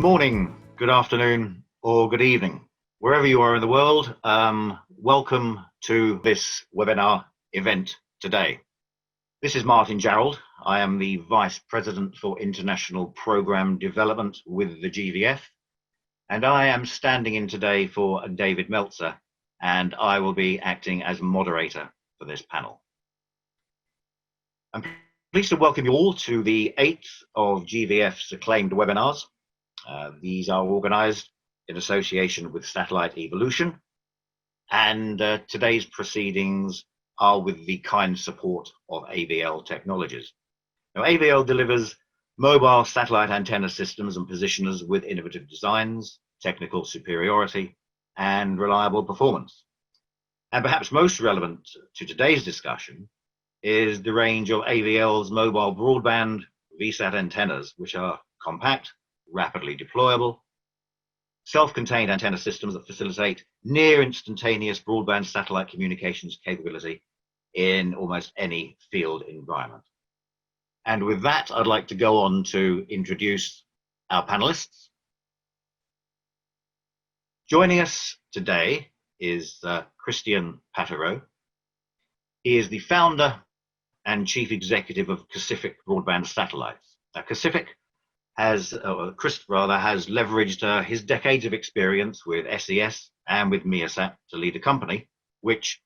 Good morning, good afternoon, or good evening. Wherever you are in the world, welcome to this webinar event today. This is Martin Jarrold. I am the Vice President for International Programme Development with the GVF, and I am standing in today for David Meltzer, and I will be acting as moderator for this panel. I'm pleased to welcome you all to the 8th of GVF's acclaimed webinars. These are organised in association with Satellite Evolution, and today's proceedings are with the kind support of AVL Technologies. Now, AVL delivers mobile satellite antenna systems and positioners with innovative designs, technical superiority, and reliable performance. And perhaps most relevant to today's discussion is the range of AVL's mobile broadband VSAT antennas, which are compact, rapidly deployable, self-contained antenna systems that facilitate near instantaneous broadband satellite communications capability in almost any field environment. And with that, I'd like to go on to introduce our panelists. Joining us today is Christian Patero. He is the founder and chief executive of Pacific Broadband Satellites. Now, Pacific Chris has leveraged his decades of experience with SES and with Meosat to lead a company, which,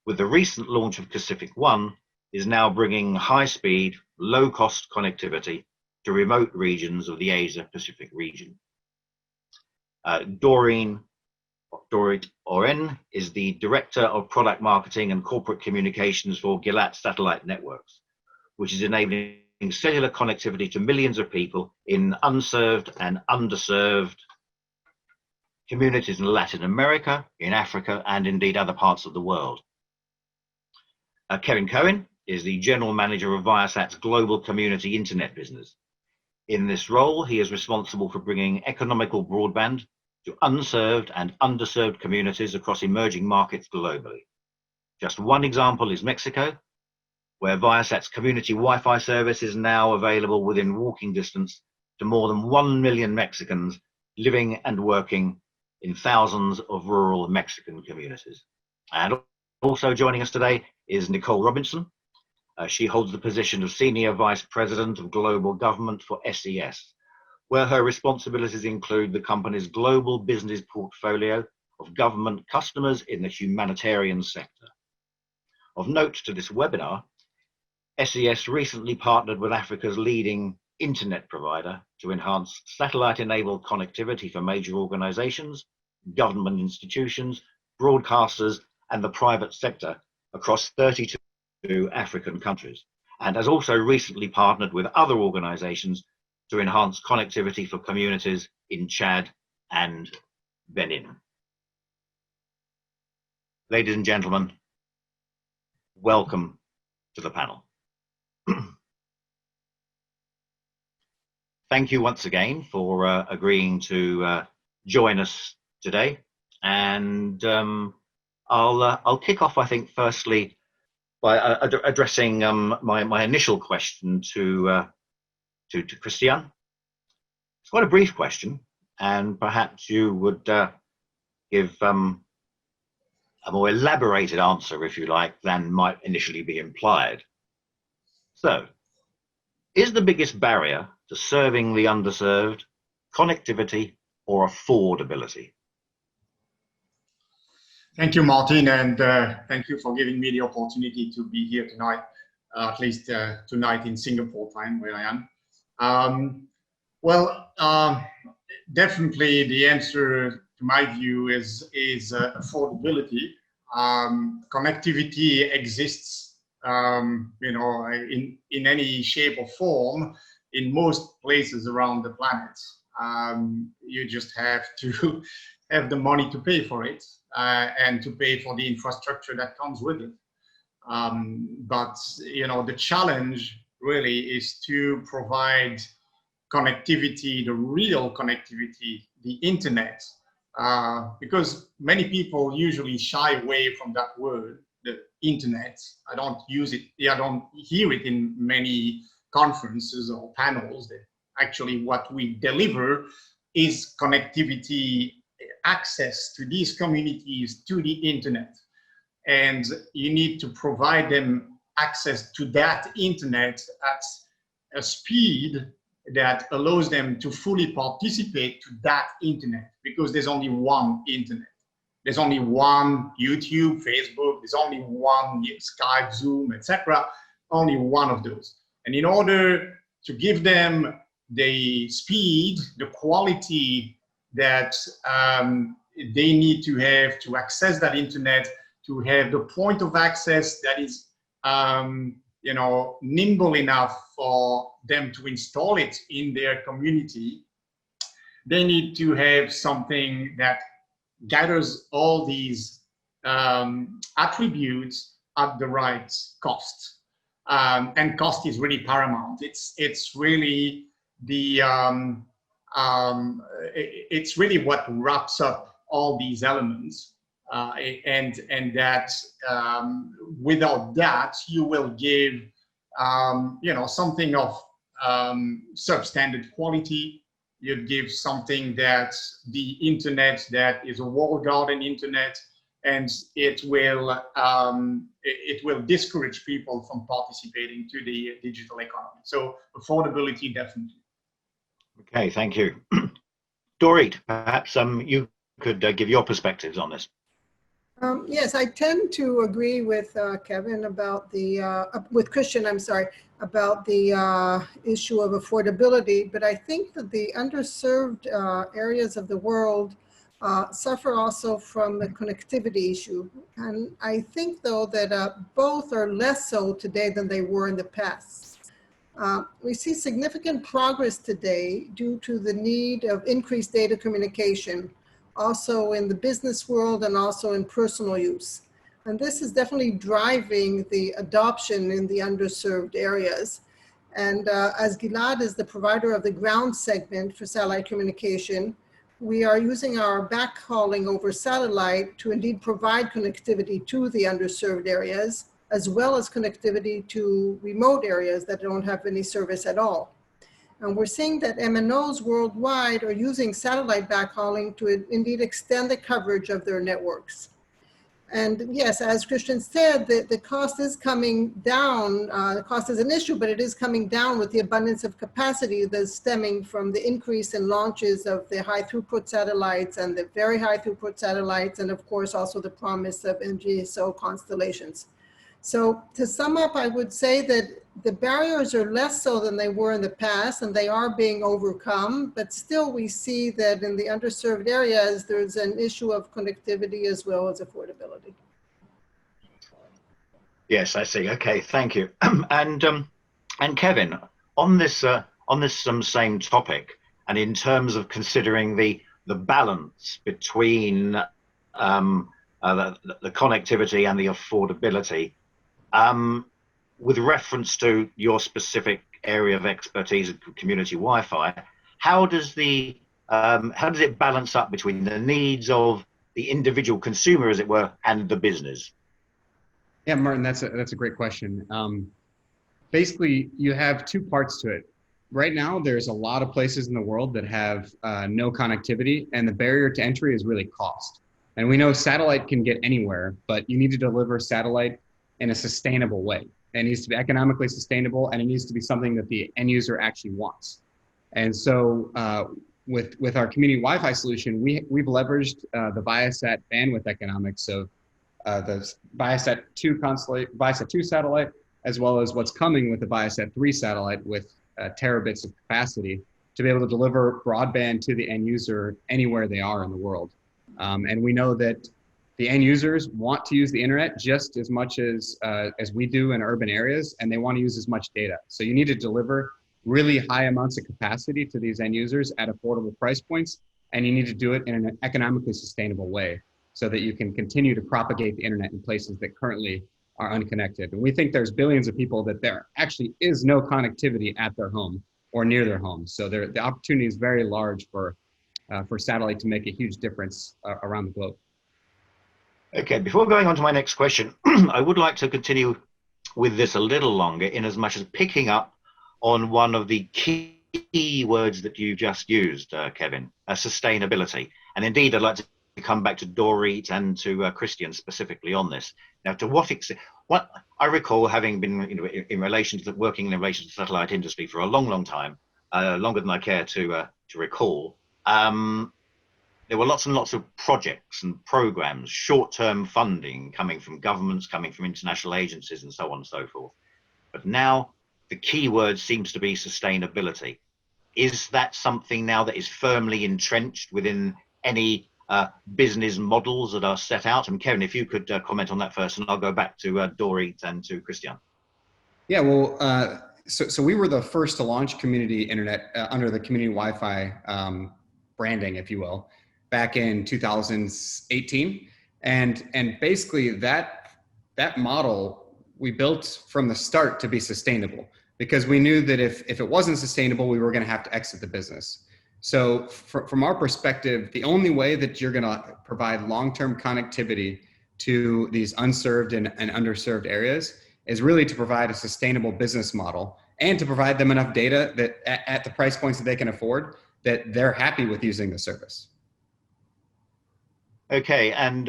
with the recent launch of Pacific One, is now bringing high-speed, low-cost connectivity to remote regions of the Asia-Pacific region. Dorit Oren is the Director of Product Marketing and Corporate Communications for Gilat Satellite Networks, which is enabling cellular connectivity to millions of people in unserved and underserved communities in Latin America, in Africa, and indeed other parts of the world. Kevin Cohen is the General Manager of Viasat's Global Community Internet business. In this role, he is responsible for bringing economical broadband to unserved and underserved communities across emerging markets globally. Just one example is Mexico, where Viasat's community Wi-Fi service is now available within walking distance to more than 1 million Mexicans living and working in thousands of rural Mexican communities. And also joining us today is Nicole Robinson. She holds the position of Senior Vice President of Global Government for SES, where her responsibilities include the company's global business portfolio of government customers in the humanitarian sector. Of note to this webinar, SES recently partnered with Africa's leading internet provider to enhance satellite-enabled connectivity for major organizations, government institutions, broadcasters, and the private sector across 32 African countries, and has also recently partnered with other organizations to enhance connectivity for communities in Chad and Benin. Ladies and gentlemen, welcome to the panel. Thank you once again for agreeing to join us today, and I'll kick off, I think, firstly by addressing my initial question to Christian. It's quite a brief question, and perhaps you would give a more elaborated answer, if you like, than might initially be implied. So, is the biggest barrier to serving the underserved connectivity or affordability? Thank you, Martin, and thank you for giving me the opportunity to be here tonight, at least tonight in Singapore time, where I am. Definitely the answer to my view is affordability. Connectivity exists, in any shape or form in most places around the planet. You just have to have the money to pay for it and to pay for the infrastructure that comes with it. But the challenge really is to provide connectivity, the real connectivity, the internet, because many people usually shy away from that word, the internet. I don't use it. I don't hear it in many conferences or panels. That actually what we deliver is connectivity, access to these communities to the internet. And you need to provide them access to that internet at a speed that allows them to fully participate to that internet, because there's only one internet. There's only one YouTube, Facebook, there's only one Skype, Zoom, etc. Only one of those. And in order to give them the speed, the quality that they need to have to access that internet, to have the point of access that is nimble enough for them to install it in their community, they need to have something that gathers all these attributes at the right cost. And cost is really paramount. It's really the it's really what wraps up all these elements. And that without that, you will give something of substandard quality. You'd give something that the internet that is a walled garden internet, and it will discourage people from participating to the digital economy. So affordability, definitely. Okay, thank you. Dorit, perhaps you could give your perspectives on this. Yes, I tend to agree with Kevin about with Christian, I'm sorry, about the issue of affordability, but I think that the underserved areas of the world suffer also from the connectivity issue. And I think, though, that both are less so today than they were in the past. We see significant progress today due to the need of increased data communication, also in the business world and also in personal use. And this is definitely driving the adoption in the underserved areas. And as Gilad is the provider of the ground segment for satellite communication, we are using our backhauling over satellite to indeed provide connectivity to the underserved areas, as well as connectivity to remote areas that don't have any service at all. And we're seeing that MNOs worldwide are using satellite backhauling to indeed extend the coverage of their networks. And yes, as Christian said, the cost is coming down. The cost is an issue, but it is coming down with the abundance of capacity that's stemming from the increase in launches of the high throughput satellites and the very high throughput satellites, and of course also the promise of NGSO constellations. So to sum up, I would say that the barriers are less so than they were in the past, and they are being overcome, but still we see that in the underserved areas, there's an issue of connectivity as well as affordability. Yes, I see. Okay, thank you. And Kevin, on this same topic, and in terms of considering the balance between the connectivity and the affordability, with reference to your specific area of expertise, community Wi-Fi, how does it balance up between the needs of the individual consumer, as it were, and the business? Yeah, Martin, that's a great question. Basically, you have two parts to it. Right now, there's a lot of places in the world that have no connectivity, and the barrier to entry is really cost. And we know satellite can get anywhere, but you need to deliver satellite in a sustainable way. It needs to be economically sustainable, and it needs to be something that the end user actually wants. And so with our community Wi-Fi solution, we've leveraged the Viasat bandwidth economics of the Viasat 2 satellite, as well as what's coming with the Viasat 3 satellite with terabits of capacity to be able to deliver broadband to the end user anywhere they are in the world. And we know that the end users want to use the internet just as much as we do in urban areas, and they want to use as much data. So you need to deliver really high amounts of capacity to these end users at affordable price points, and you need to do it in an economically sustainable way so that you can continue to propagate the internet in places that currently are unconnected. And we think there's billions of people that there actually is no connectivity at their home or near their home. So the opportunity is very large for satellite to make a huge difference around the globe. Okay, before going on to my next question, I would like to continue with this a little longer, in as much as picking up on one of the key key words that you just used, Kevin, sustainability. And indeed, I'd like to come back to Dorit and to Christian specifically on this. Now, to what extent, what I recall having been in relation to working in relation to the satellite industry for a long, long time, longer than I care to recall. There were lots and lots of projects and programs, short-term funding coming from governments, coming from international agencies, and so on and so forth. But now the key word seems to be sustainability. Is that something now that is firmly entrenched within any business models that are set out? And Kevin, if you could comment on that first, and I'll go back to Dorit and to Christian. Yeah, well, so we were the first to launch community internet under the community Wi-Fi branding, if you will, back in 2018. And basically that model we built from the start to be sustainable, because we knew that if it wasn't sustainable, we were going to have to exit the business. So from our perspective, the only way that you're going to provide long-term connectivity to these unserved and underserved areas is really to provide a sustainable business model and to provide them enough data that at the price points that they can afford, that they're happy with using the service. Okay, and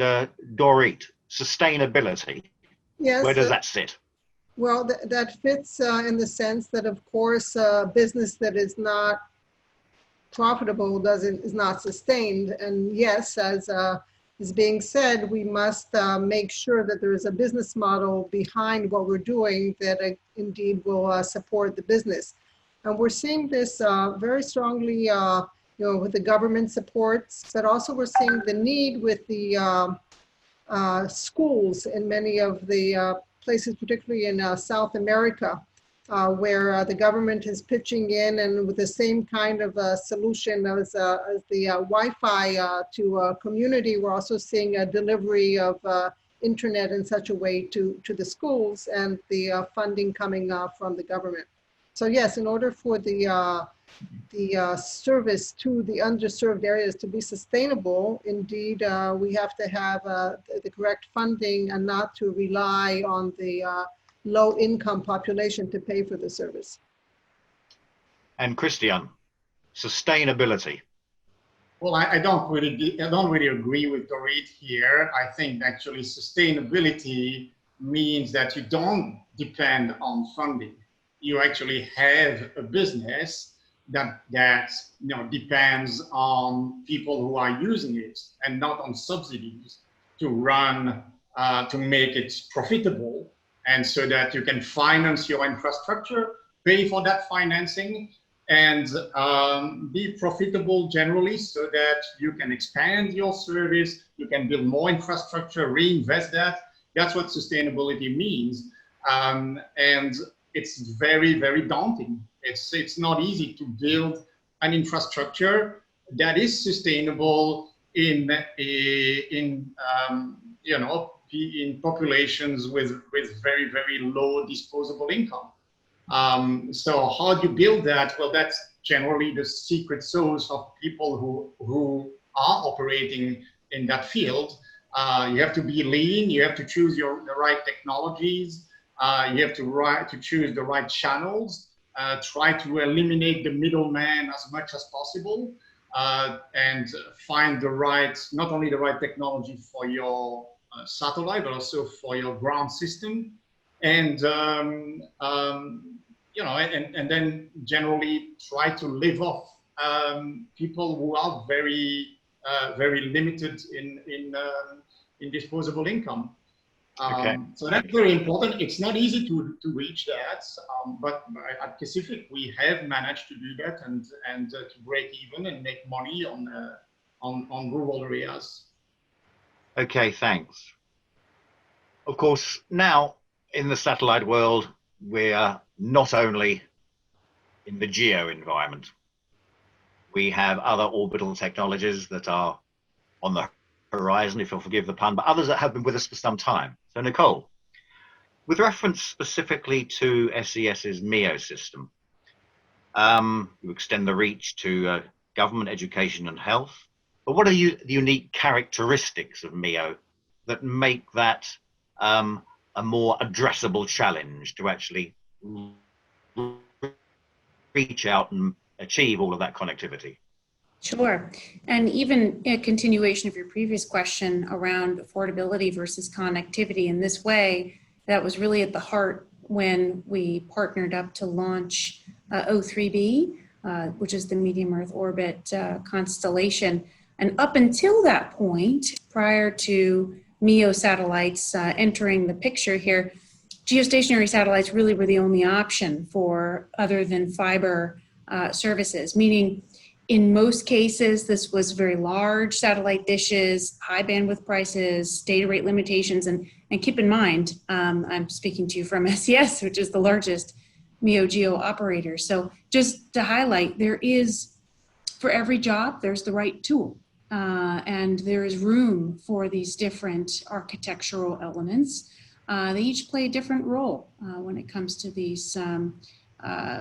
Dorit, sustainability. Yes. Where does that sit? Well, that fits in the sense that, of course, business that is not profitable is not sustained. And yes, as is being said, we must make sure that there is a business model behind what we're doing that indeed will support the business. And we're seeing this very strongly, with the government supports, but also we're seeing the need with the schools in many of the places, particularly in South America, where the government is pitching in, and with the same kind of solution as the Wi-Fi to a community, we're also seeing a delivery of internet in such a way to the schools, and the funding coming from the government. So yes, in order for the service to the underserved areas to be sustainable, indeed, we have to have the correct funding and not to rely on the low-income population to pay for the service. And Christian, sustainability. Well, I don't really agree with Dorit here. I think actually sustainability means that you don't depend on funding. You actually have a business that depends on people who are using it and not on subsidies to run, to make it profitable, and so that you can finance your infrastructure, pay for that financing, and be profitable generally, so that you can expand your service, you can build more infrastructure, reinvest that. That's what sustainability means. And it's very, very daunting. It's not easy to build an infrastructure that is sustainable in populations with very, very low disposable income. So how do you build that? Well, that's generally the secret sauce of people who are operating in that field. You have to be lean. You have to choose the right technologies. You have to choose the right channels. Try to eliminate the middleman as much as possible, and find not only the right technology for your satellite, but also for your ground system, and and then generally try to live off people who are very limited in disposable income. Okay. So that's very important. It's not easy to reach that, but at Pacific we have managed to do that and to break even and make money on rural areas. Okay, thanks. Of course, now in the satellite world, we're not only in the geo environment. We have other orbital technologies that are on the horizon, if you'll forgive the pun, but others that have been with us for some time. So Nicole, with reference specifically to SES's MEO system, you extend the reach to government, education and health, but what are the unique characteristics of MEO that make that a more addressable challenge to actually reach out and achieve all of that connectivity? Sure. And even a continuation of your previous question around affordability versus connectivity in this way, that was really at the heart when we partnered up to launch O3b, which is the medium Earth orbit constellation. And up until that point, prior to MEO satellites entering the picture here, geostationary satellites really were the only option for other than fiber services, meaning in most cases, this was very large satellite dishes, high bandwidth prices, data rate limitations, and keep in mind, I'm speaking to you from SES, which is the largest MEO geo operator. So just to highlight, there is, for every job, there's the right tool. And there is room for these different architectural elements. They each play a different role when it comes to these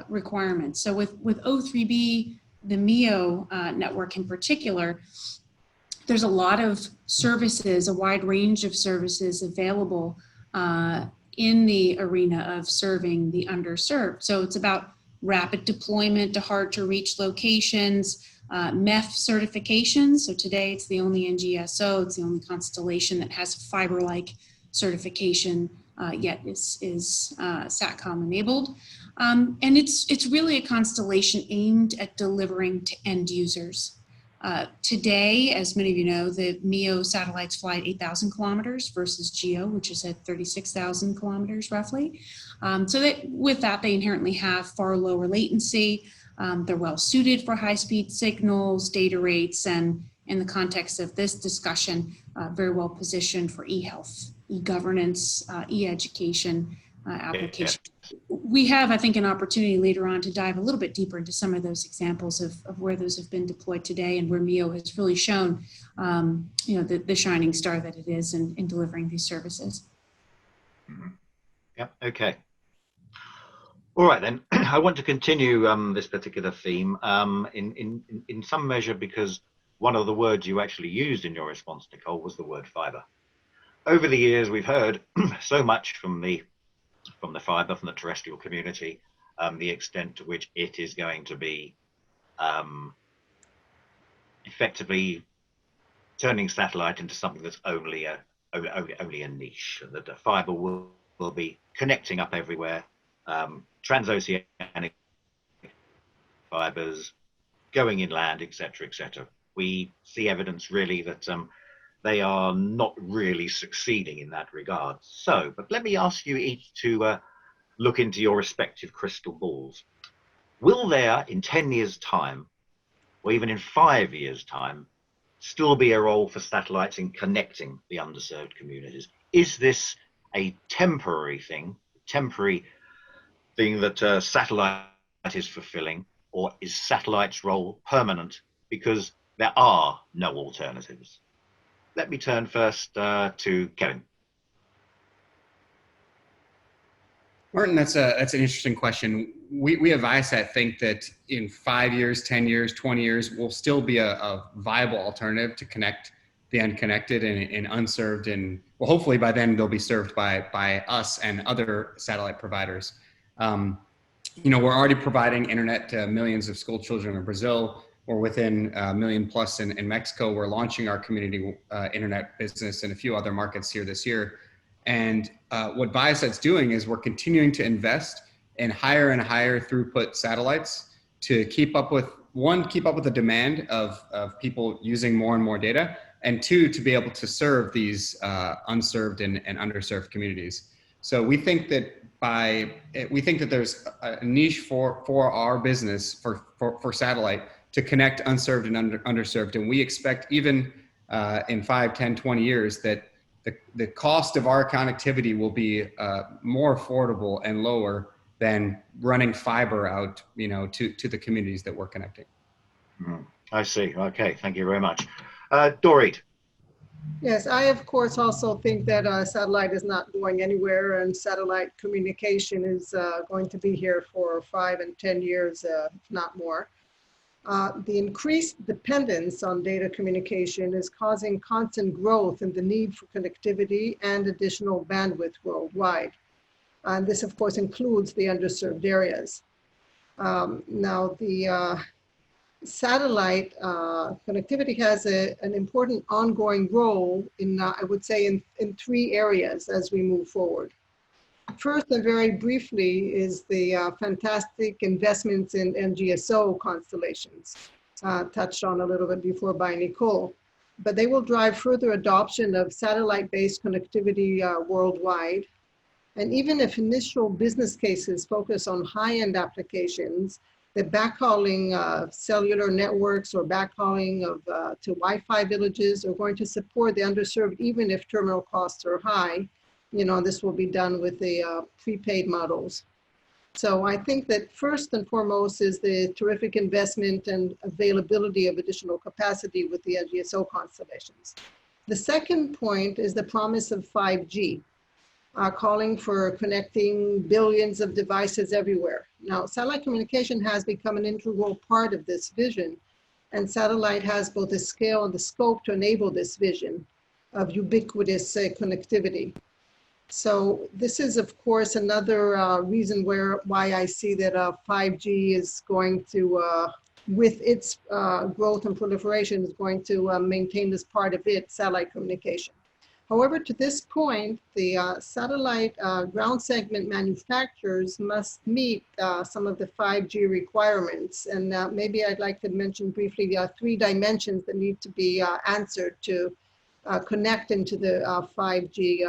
requirements. So with O3b, the MEO network in particular, there's a lot of services, a wide range of services available in the arena of serving the underserved. So it's about rapid deployment to hard to reach locations, MEF certifications. So today it's the only NGSO, it's the only constellation that has fiber-like certification, yet is SATCOM enabled. And it's really a constellation aimed at delivering to end users. Today, as many of you know, the MEO satellites fly at 8,000 kilometers versus GEO, which is at 36,000 kilometers roughly. So that with that, they inherently have far lower latency. They're well suited for high-speed signals, data rates, and in the context of this discussion, very well positioned for e-health, e-governance, e-education application. We have, I think, an opportunity later on to dive a little bit deeper into some of those examples of where those have been deployed today and where MEO has really shown, the shining star that it is in delivering these services. Mm-hmm. Yeah. Okay. All right, then. I want to continue this particular theme in some measure because one of the words you actually used in your response, Nicole, was the word fiber. Over the years, we've heard so much from the fiber, from the terrestrial community, the extent to which it is going to be effectively turning satellite into something that's only a niche, and that the fiber will be connecting up everywhere, transoceanic fibers, going inland, etc., etc. We see evidence really that they are not really succeeding in that regard. So, but let me ask you each to look into your respective crystal balls. Will there, in 10 years' time, or even in 5 years' time, still be a role for satellites in connecting the underserved communities? Is this a temporary thing that satellite is fulfilling, or is satellite's role permanent because there are no alternatives? Let me turn first to Kevin. Martin, that's an interesting question. We at Viasat think that in 5 years, 10 years, 20 years, will still be a viable alternative to connect the unconnected and unserved. And well, hopefully by then they'll be served by us and other satellite providers. We're already providing internet to millions of school children in Brazil. We're within a million plus in Mexico. We're launching our community internet business in a few other markets here this year. And what Viasat's doing is we're continuing to invest in higher and higher throughput satellites to keep up with the demand of people using more and more data, and two, to be able to serve these unserved and underserved communities. So we think that there's a niche for our business for satellite to connect unserved and underserved. And we expect even in 5, 10, 20 years that the cost of our connectivity will be more affordable and lower than running fiber out, to the communities that we're connecting. I see. Okay, thank you very much. Dorit. Yes, I of course also think that satellite is not going anywhere, and satellite communication is going to be here for 5 and 10 years, if not more. The increased dependence on data communication is causing constant growth in the need for connectivity and additional bandwidth worldwide. And this, of course, includes the underserved areas. Now, the satellite connectivity has an important ongoing role in, I would say, in three areas as we move forward. First, and very briefly, is the fantastic investments in NGSO constellations, touched on a little bit before by Nicole. But they will drive further adoption of satellite-based connectivity worldwide. And even if initial business cases focus on high-end applications, the backhauling cellular networks or backhauling to Wi-Fi villages are going to support the underserved, even if terminal costs are high. You know, this will be done with the prepaid models. So I think that first and foremost is the terrific investment and availability of additional capacity with the NGSO constellations. The second point is the promise of 5G. Calling for connecting billions of devices everywhere. Now, satellite communication has become an integral part of this vision, and satellite has both the scale and the scope to enable this vision of ubiquitous connectivity. So this is, of course, another reason why I see that 5G is going to, with its growth and proliferation, is going to maintain this part of it, satellite communication. However, to this point, the satellite ground segment manufacturers must meet some of the 5G requirements. And maybe I'd like to mention briefly the three dimensions that need to be answered to connect into the 5G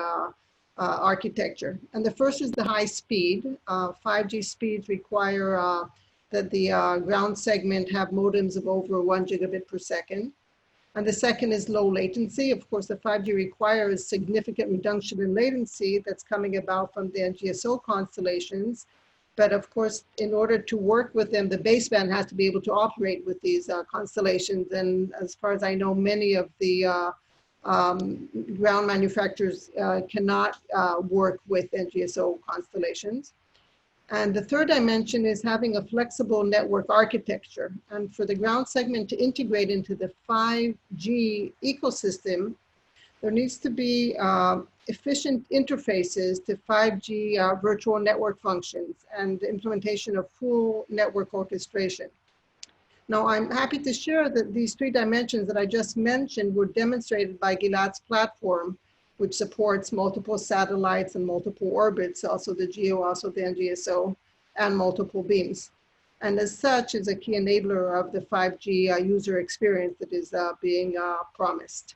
architecture. And the first is the high speed. 5G speeds require that the ground segment have modems of over 1 gigabit per second. And the second is low latency. Of course, the 5G requires significant reduction in latency that's coming about from the NGSO constellations. But of course, in order to work with them, the baseband has to be able to operate with these constellations. And as far as I know, many of the ground manufacturers cannot work with NGSO constellations. And the third dimension is having a flexible network architecture. And for the ground segment to integrate into the 5G ecosystem, there needs to be efficient interfaces to 5G virtual network functions and the implementation of full network orchestration. Now, I'm happy to share that these three dimensions that I just mentioned were demonstrated by Gilat's platform, which supports multiple satellites and multiple orbits, also the GEO, also the NGSO, and multiple beams. And as such, is a key enabler of the 5G user experience that is being promised.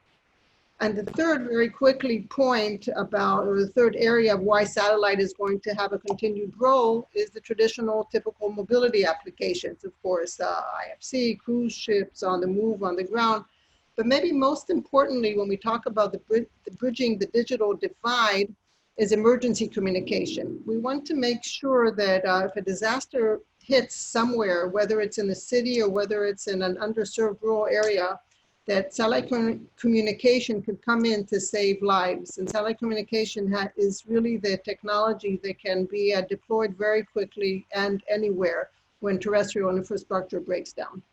And the third, very quickly, point about, or the third area of why satellite is going to have a continued role is the traditional typical mobility applications, of course, IFC, cruise ships, on the move, on the ground. But maybe most importantly, when we talk about the bridging the digital divide, is emergency communication. We want to make sure that if a disaster hits somewhere, whether it's in the city or whether it's in an underserved rural area, that satellite communication could come in to save lives. And satellite communication is really the technology that can be deployed very quickly and anywhere when terrestrial infrastructure breaks down.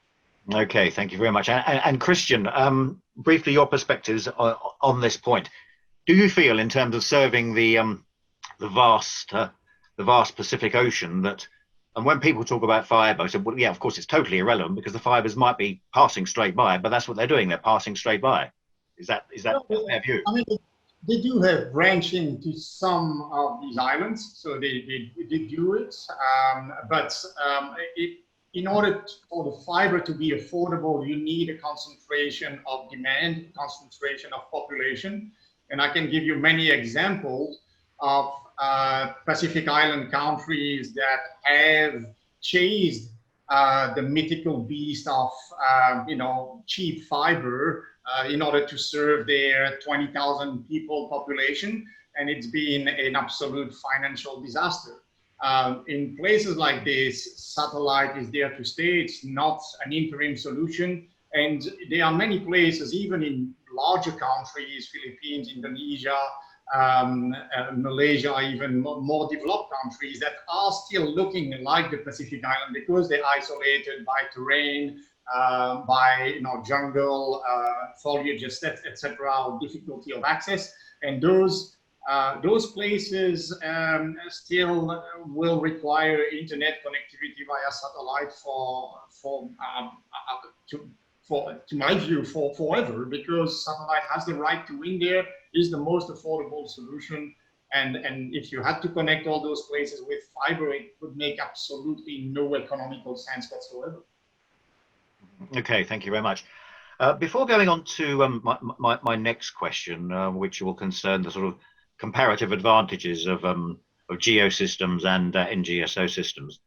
Okay, thank you very much. And Christian, briefly your perspectives on this point. Do you feel, in terms of serving the vast Pacific Ocean, that, and when people talk about fiber, I said, well, yeah, of course it's totally irrelevant because the fibers might be passing straight by, but that's what they're doing. They're passing straight by. Is that a fair view? I mean, they do have branching to some of these islands, so they do it. In order for the fiber to be affordable, you need a concentration of demand, concentration of population. And I can give you many examples of Pacific Island countries that have chased the mythical beast of cheap fiber in order to serve their 20,000 people population, and it's been an absolute financial disaster. In places like this, satellite is there to stay. It's not an interim solution. And there are many places, even in larger countries, Philippines, Indonesia, Malaysia, even more developed countries, that are still looking like the Pacific Island because they're isolated by terrain, by jungle, foliage, etc., or difficulty of access. And those Those places still will require internet connectivity via satellite to my view, for forever, because satellite has the right to win there, is the most affordable solution. And if you had to connect all those places with fiber, it would make absolutely no economical sense whatsoever. Okay, thank you very much. Before going on to my next question, which will concern the sort of comparative advantages of geosystems and NGSO systems,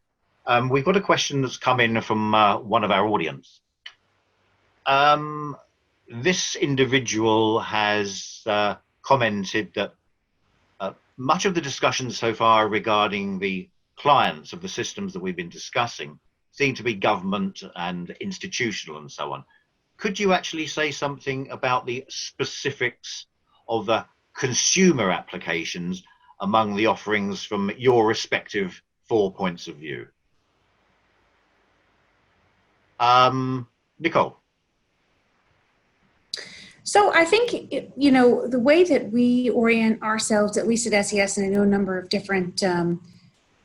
we've got a question that's come in from one of our audience. This individual has commented that much of the discussion so far regarding the clients of the systems that we've been discussing seem to be government and institutional and so on. Could you actually say something about the specifics of the consumer applications among the offerings from your respective 4 points of view? Nicole. So I think, you know, the way that we orient ourselves, at least at SES, and I know a number of different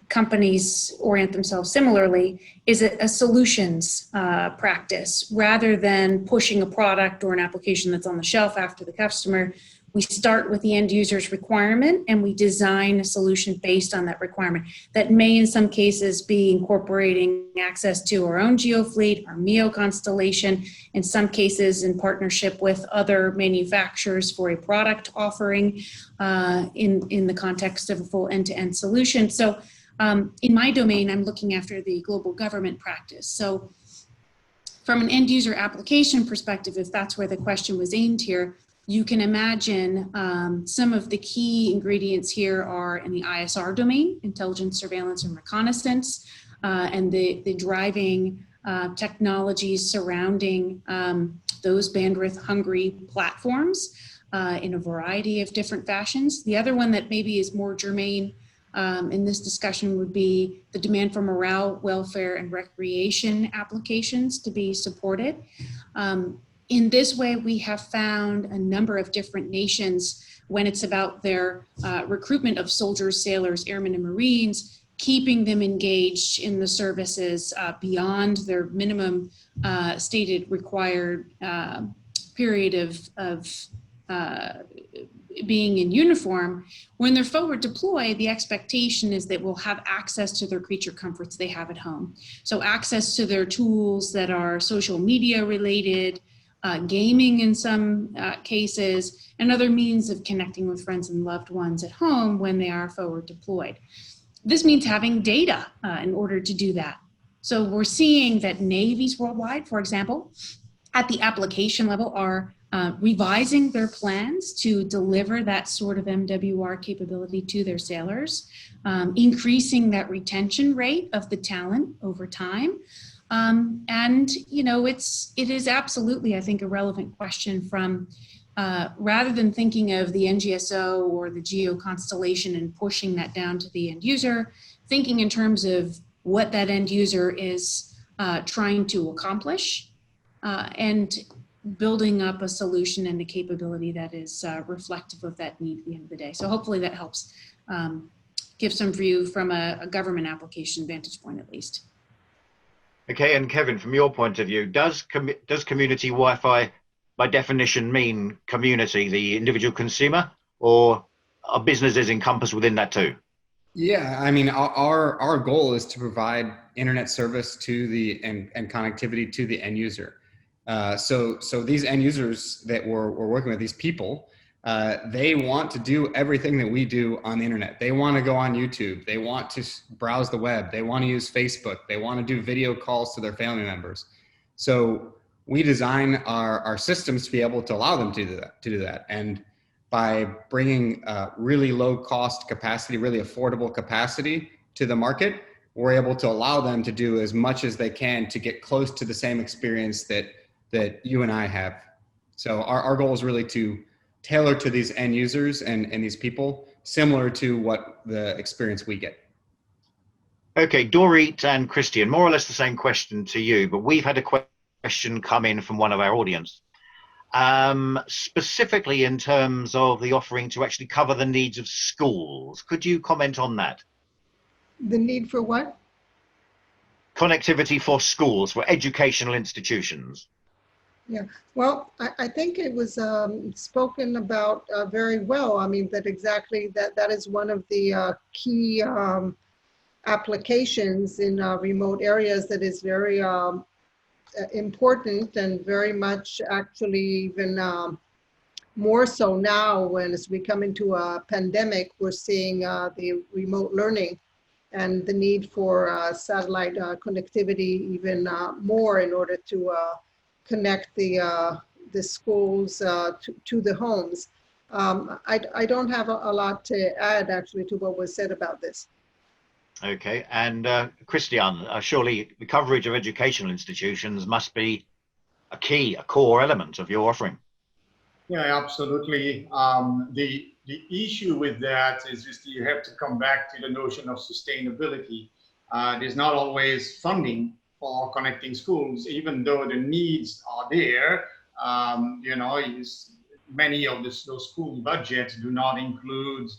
companies orient themselves similarly, is a solutions practice rather than pushing a product or an application that's on the shelf after the customer. We start with the end user's requirement and we design a solution based on that requirement. That may in some cases be incorporating access to our own GeoFleet, our MEO constellation, in some cases in partnership with other manufacturers for a product offering in the context of a full end-to-end solution. So in my domain, I'm looking after the global government practice. So from an end user application perspective, if that's where the question was aimed here, you can imagine some of the key ingredients here are in the ISR domain, intelligence, surveillance, and reconnaissance, and the driving technologies surrounding those bandwidth-hungry platforms in a variety of different fashions. The other one that maybe is more germane in this discussion would be the demand for morale, welfare, and recreation applications to be supported. In this way, we have found a number of different nations when it's about their recruitment of soldiers, sailors, airmen, and Marines, keeping them engaged in the services beyond their minimum stated required period of being in uniform. When they're forward deployed, the expectation is that we'll have access to their creature comforts they have at home. So access to their tools that are social media related, gaming in some cases, and other means of connecting with friends and loved ones at home when they are forward deployed. This means having data in order to do that. So we're seeing that navies worldwide, for example, at the application level are revising their plans to deliver that sort of MWR capability to their sailors, increasing that retention rate of the talent over time. And, you know, it is absolutely, I think, a relevant question from rather than thinking of the NGSO or the geo constellation and pushing that down to the end user, thinking in terms of what that end user is trying to accomplish and building up a solution and a capability that is reflective of that need at the end of the day. So hopefully that helps give some view from a government application vantage point at least. Okay, and Kevin, from your point of view, does community Wi-Fi by definition mean community, the individual consumer, or are businesses encompassed within that too? Yeah, I mean, our goal is to provide internet service to the and connectivity to the end user. So these end users that we're working with, these people, they want to do everything that we do on the internet. They want to go on YouTube. They want to browse the web. They want to use Facebook. They want to do video calls to their family members. So we design our systems to be able to allow them to do that. And by bringing really low cost capacity, really affordable capacity to the market, we're able to allow them to do as much as they can to get close to the same experience that you and I have. So our goal is really to tailor to these end users and these people, similar to what the experience we get. Okay, Dorit and Christian, more or less the same question to you, but we've had a question come in from one of our audience. specifically in terms of the offering to actually cover the needs of schools. Could you comment on that? The need for what? Connectivity for schools, for educational institutions. Yeah, well, I think it was spoken about very well. I mean, that is one of the key applications in remote areas that is very important, and very much actually even more so now when as we come into a pandemic, we're seeing the remote learning and the need for satellite connectivity even more in order to connect the schools to the homes. I don't have a lot to add actually to what was said about this. Okay, and Christian, surely the coverage of educational institutions must be a core element of your offering. Yeah, absolutely. The issue with that is just you have to come back to the notion of sustainability. There's not always funding for connecting schools, even though the needs are there. Many of those school budgets do not include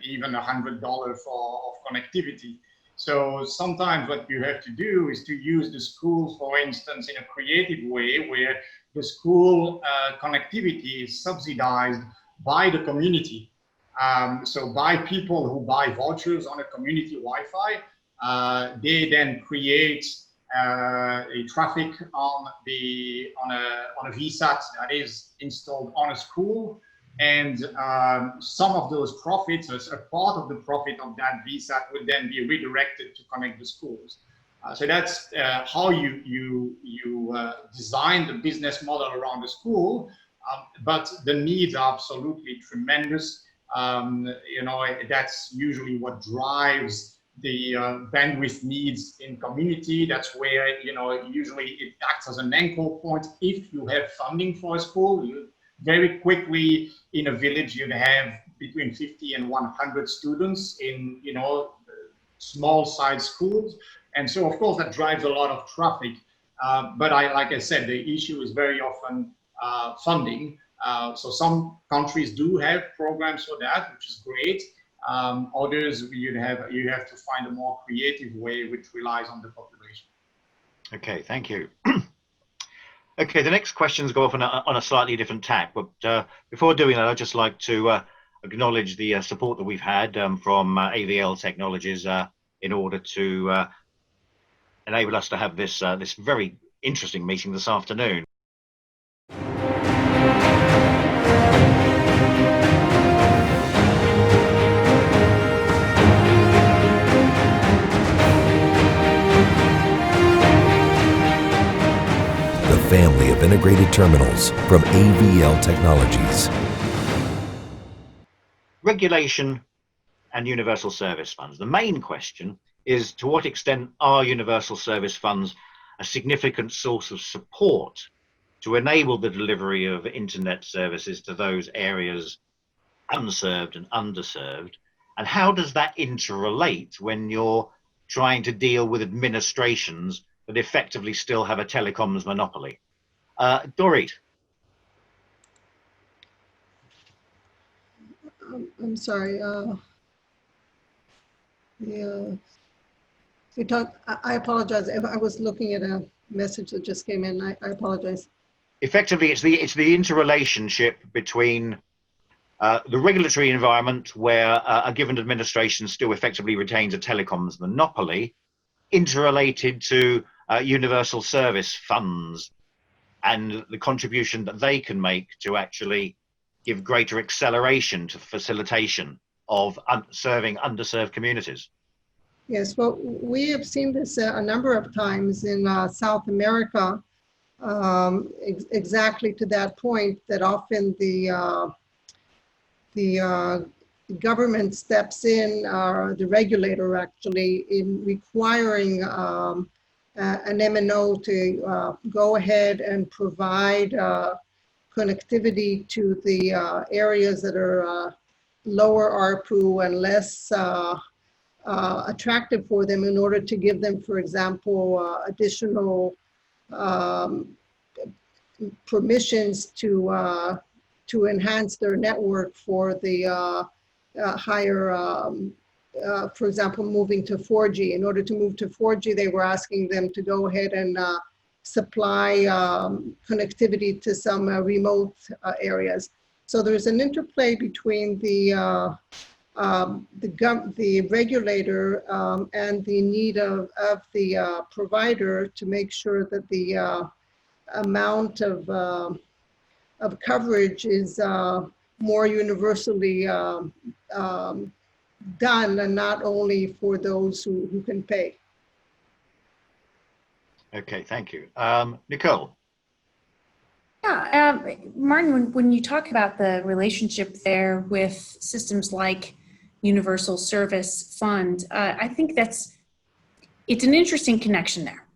even $100 for connectivity. So sometimes what you have to do is to use the schools, for instance, in a creative way where the school connectivity is subsidized by the community. So by people who buy vouchers on a community Wi-Fi, they then create a traffic on a VSAT that is installed on a school, and some of those profits, a part of the profit of that VSAT, would then be redirected to connect the schools. So that's how you design the business model around the school, but the needs are absolutely tremendous. That's usually what drives the bandwidth needs in community. That's where, usually it acts as an anchor point. If you have funding for a school, you very quickly in a village, you'd have between 50 and 100 students in, small size schools. And so, of course, that drives a lot of traffic. But like I said, the issue is very often funding. So some countries do have programs for that, which is great. Others, you have to find a more creative way, which relies on the population. Okay, thank you. Okay, the next questions go off on a slightly different tack, but before doing that, I'd just like to acknowledge the support that we've had from AVL Technologies in order to enable us to have this very interesting meeting this afternoon. Family of integrated terminals from AVL Technologies. Regulation and universal service funds. The main question is, to what extent are universal service funds a significant source of support to enable the delivery of internet services to those areas unserved and underserved? And how does that interrelate when you're trying to deal with administrations that effectively still have a telecoms monopoly? Dorit. I'm sorry. I apologize. I was looking at a message that just came in. I apologize. Effectively, it's the interrelationship between the regulatory environment where a given administration still effectively retains a telecoms monopoly, interrelated to universal service funds and the contribution that they can make to actually give greater acceleration to facilitation of serving underserved communities. Yes, well, we have seen this a number of times in South America, exactly to that point, that often the government steps in, or the regulator actually, in requiring an MNO to go ahead and provide connectivity to the areas that are lower ARPU and less attractive for them, in order to give them, for example, additional permissions to enhance their network for the higher, for example, moving to 4G. In order to move to 4G, they were asking them to go ahead and supply connectivity to some remote areas. So there's an interplay between the regulator and the need of the provider to make sure that the amount of coverage is more universally done, and not only for those who can pay. Okay, thank you. Nicole. Yeah, Martin, when you talk about the relationship there with systems like Universal Service Fund, I think it's an interesting connection there.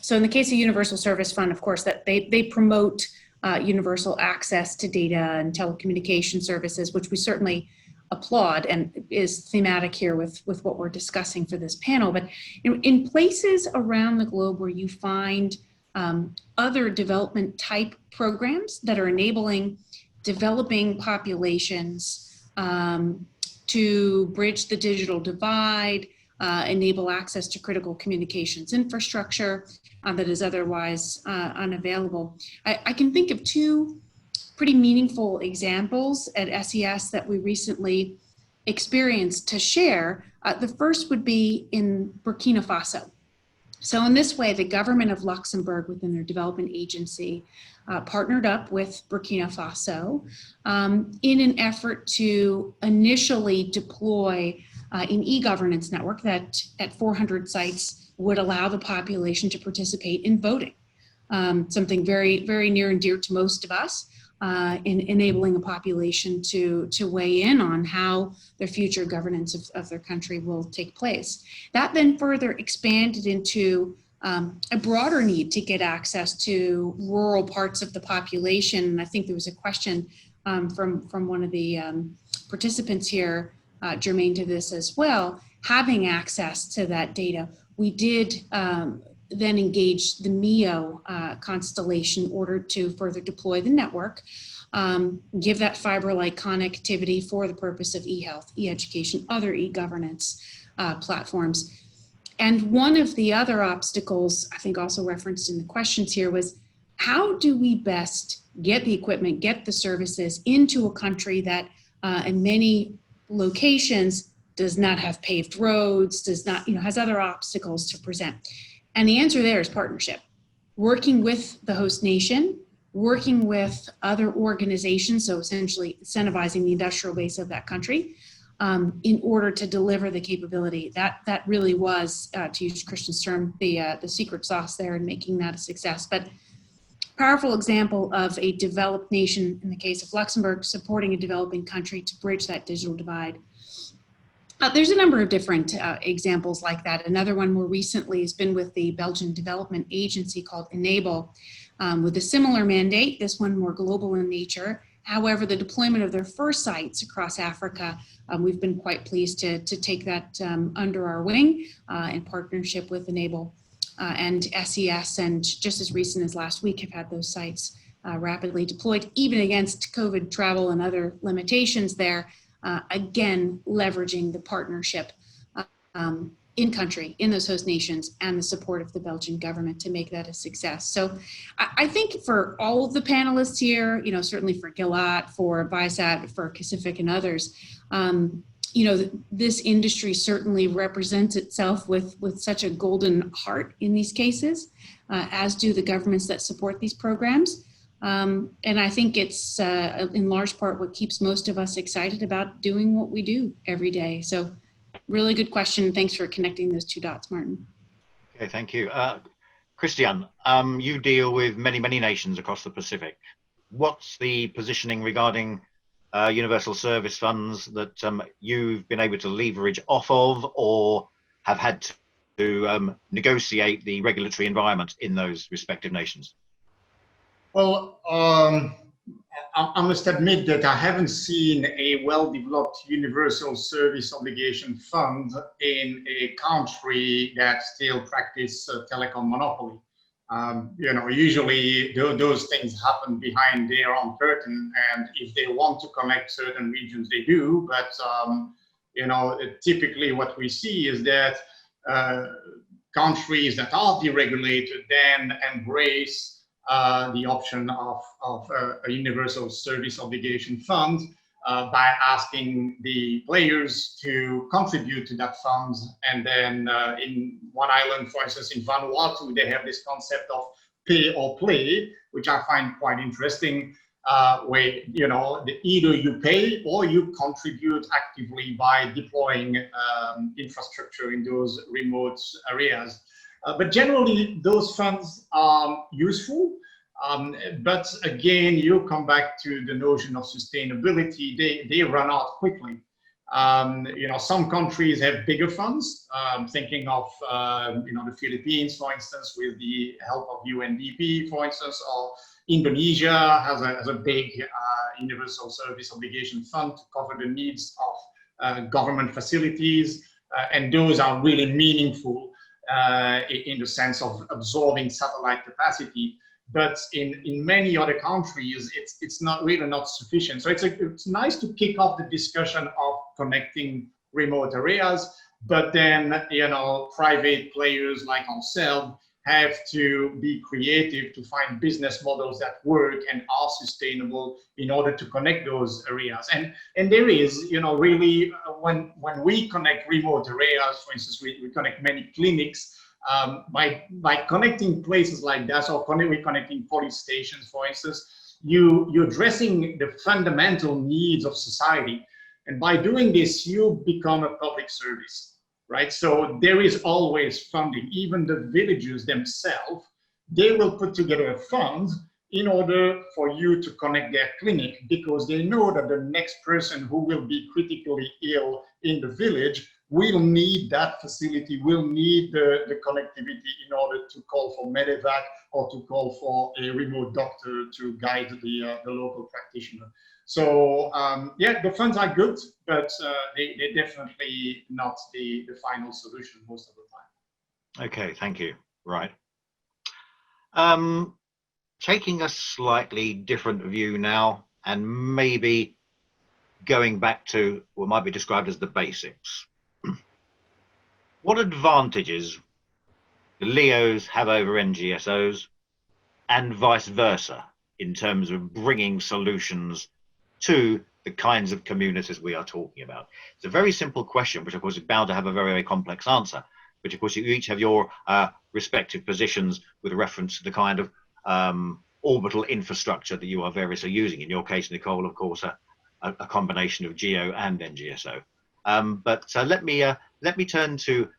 So in the case of Universal Service Fund, of course, that they promote universal access to data and telecommunication services, which we certainly applaud and is thematic here with what we're discussing for this panel. But in places around the globe where you find other development type programs that are enabling developing populations to bridge the digital divide, enable access to critical communications infrastructure that is otherwise unavailable. I can think of two pretty meaningful examples at SES that we recently experienced to share. The first would be in Burkina Faso. So in this way, the government of Luxembourg within their development agency partnered up with Burkina Faso in an effort to initially deploy an e-governance network that at 400 sites would allow the population to participate in voting. Something very, very near and dear to most of us, in enabling a population to weigh in on how their future governance of their country will take place. That then further expanded into a broader need to get access to rural parts of the population. And I think there was a question from one of the participants here, germane to this as well, having access to that data. We did then engage the MEO constellation in order to further deploy the network, give that fiber-like connectivity for the purpose of e-health, e-education, other e-governance platforms. And one of the other obstacles, I think also referenced in the questions here, was how do we best get the equipment, get the services into a country that in many locations does not have paved roads, does not, has other obstacles to present. And the answer there is partnership. Working with the host nation, working with other organizations, so essentially incentivizing the industrial base of that country in order to deliver the capability. That really was, to use Christian's term, the secret sauce there in making that a success. But powerful example of a developed nation, in the case of Luxembourg, supporting a developing country to bridge that digital divide. There's a number of different examples like that. Another one more recently has been with the Belgian development agency called Enable, with a similar mandate, this one more global in nature. However, the deployment of their first sites across Africa, we've been quite pleased to take that under our wing in partnership with Enable and SES, and just as recent as last week have had those sites rapidly deployed, even against COVID travel and other limitations there. Again, leveraging the partnership in country, in those host nations, and the support of the Belgian government to make that a success. So I think for all of the panelists here, certainly for Gilat, for Viasat, for Pacific and others, this industry certainly represents itself with such a golden heart in these cases, as do the governments that support these programs. And I think it's in large part what keeps most of us excited about doing what we do every day. So really good question. Thanks for connecting those two dots, Martin. Okay, thank you. Christian, you deal with many, many nations across the Pacific. What's the positioning regarding universal service funds that you've been able to leverage off of or have had to negotiate the regulatory environment in those respective nations? Well, I must admit that I haven't seen a well-developed universal service obligation fund in a country that still practices telecom monopoly. Usually those things happen behind their own curtain, and if they want to connect certain regions, they do. But typically what we see is that countries that are deregulated then embrace the option of a universal service obligation fund by asking the players to contribute to that fund. And then in one island, for instance, in Vanuatu, they have this concept of pay or play, which I find quite interesting, where either you pay or you contribute actively by deploying infrastructure in those remote areas. But generally, those funds are useful. But again, you come back to the notion of sustainability. They run out quickly. Some countries have bigger funds. Thinking of the Philippines, for instance, with the help of UNDP, for instance, or Indonesia has a big universal service obligation fund to cover the needs of government facilities, and those are really meaningful in the sense of absorbing satellite capacity. But in many other countries, it's not sufficient. So it's nice to kick off the discussion of connecting remote areas, but then private players like ourselves have to be creative to find business models that work and are sustainable in order to connect those areas. And there is, really, when we connect remote areas, for instance, we connect many clinics. By connecting places like that, or connecting police stations, for instance, you're addressing the fundamental needs of society. And by doing this, you become a public service, right? So there is always funding. Even the villagers themselves, they will put together a fund in order for you to connect their clinic, because they know that the next person who will be critically ill in the village will need that facility, will need the connectivity in order to call for medevac or to call for a remote doctor to guide the local practitioner. So the funds are good, but they're definitely not the final solution most of the time. Okay, thank you. Right. Taking a slightly different view now, and maybe going back to what might be described as the basics. What advantages do LEOs have over NGSOs, and vice versa, in terms of bringing solutions to the kinds of communities we are talking about? It's a very simple question, which of course is bound to have a very, very complex answer, which of course you each have your respective positions with reference to the kind of orbital infrastructure that you are variously using. In your case, Nicole, of course, a combination of GEO and NGSO. But let me turn to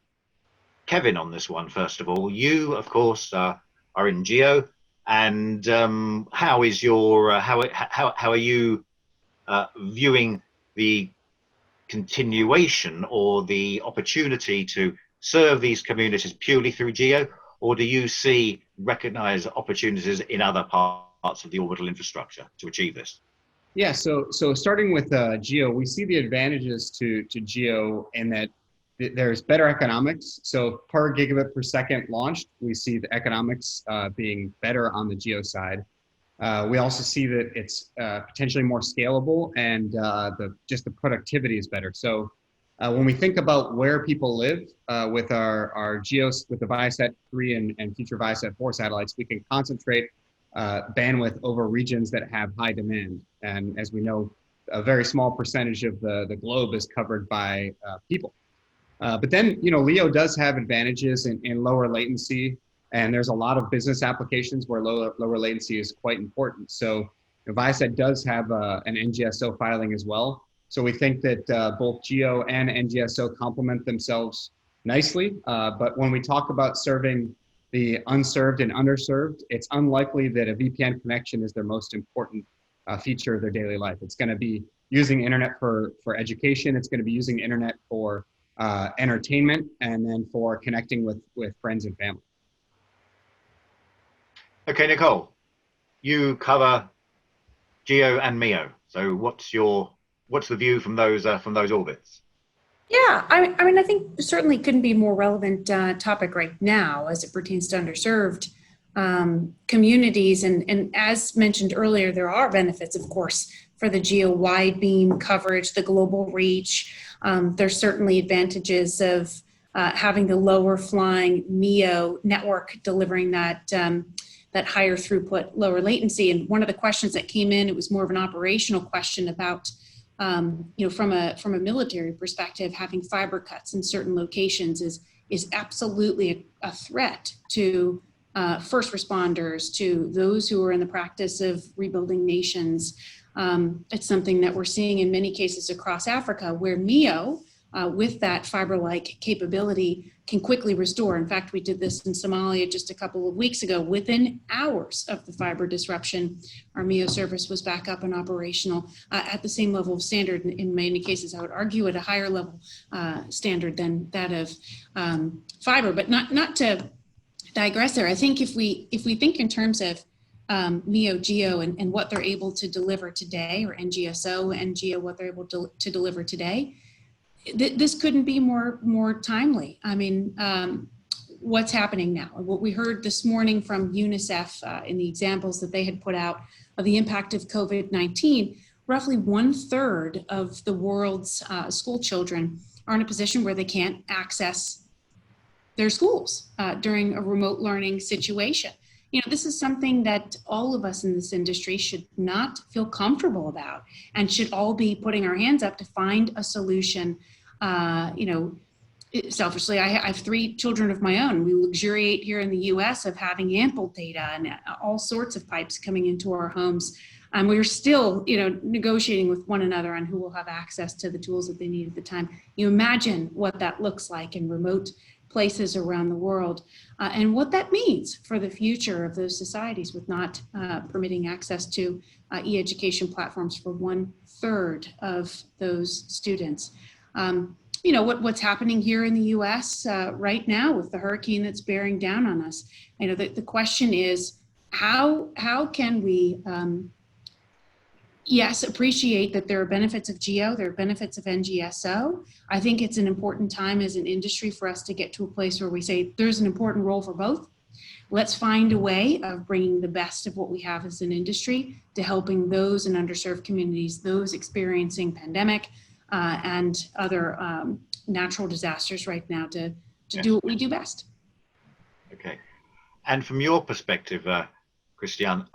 Kevin on this one first of all. You, of course, are in GEO, and how is your how are you viewing the continuation or the opportunity to serve these communities purely through GEO, or do you recognize opportunities in other parts of the orbital infrastructure to achieve this? Yeah, so starting with GEO, we see the advantages to GEO in that there's better economics. So per gigabit per second launched, we see the economics being better on the GEO side. We also see that it's potentially more scalable, and just the productivity is better. So when we think about where people live with our GEOs, with the Viasat-3 and future Viasat-4 satellites, we can concentrate bandwidth over regions that have high demand. And as we know, a very small percentage of the globe is covered by people. But then, LEO does have advantages in lower latency, and there's a lot of business applications where lower latency is quite important. So Viasat does have an NGSO filing as well. So we think that both GEO and NGSO complement themselves nicely. But when we talk about serving the unserved and underserved, it's unlikely that a VPN connection is their most important feature of their daily life. It's going to be using internet for education. It's going to be using internet for entertainment, and then for connecting with friends and family. Okay, Nicole, you cover GEO and MEO. So what's the view from those orbits? Yeah, I mean, I think certainly couldn't be a more relevant topic right now as it pertains to underserved. communities. And as mentioned earlier, there are benefits, of course, for the geo wide beam coverage, the global reach. There's certainly advantages of having the lower flying MEO network delivering that that higher throughput, lower latency. And one of the questions that came in, it was more of an operational question about, from a military perspective, having fiber cuts in certain locations is absolutely a threat to first responders, to those who are in the practice of rebuilding nations. It's something that we're seeing in many cases across Africa, where MEO, with that fiber-like capability, can quickly restore. In fact, we did this in Somalia just a couple of weeks ago. Within hours of the fiber disruption, our MEO service was back up and operational at the same level of standard. In many cases, I would argue at a higher level standard than that of fiber. But not to digress there. I think if we think in terms of MEO Geo and what they're able to deliver today, or NGSO and Geo, what they're able to deliver today, this couldn't be more timely. I mean, what's happening now? What we heard this morning from UNICEF in the examples that they had put out of the impact of COVID-19, roughly 1/3 of the world's school children are in a position where they can't access their schools during a remote learning situation. This is something that all of us in this industry should not feel comfortable about, and should all be putting our hands up to find a solution. Selfishly, I have 3 children of my own. We luxuriate here in the US of having ample data and all sorts of pipes coming into our homes. And we're still, negotiating with one another on who will have access to the tools that they need at the time. You imagine what that looks like in remote places around the world, and what that means for the future of those societies with not permitting access to e-education platforms for 1/3 of those students. What's happening here in the US right now with the hurricane that's bearing down on us. The question is, how can we yes, appreciate that there are benefits of GEO, there are benefits of NGSO. I think it's an important time as an industry for us to get to a place where we say there's an important role for both. Let's find a way of bringing the best of what we have as an industry to helping those in underserved communities, those experiencing pandemic and other natural disasters right now to do what we do best. Okay. And from your perspective, Christian,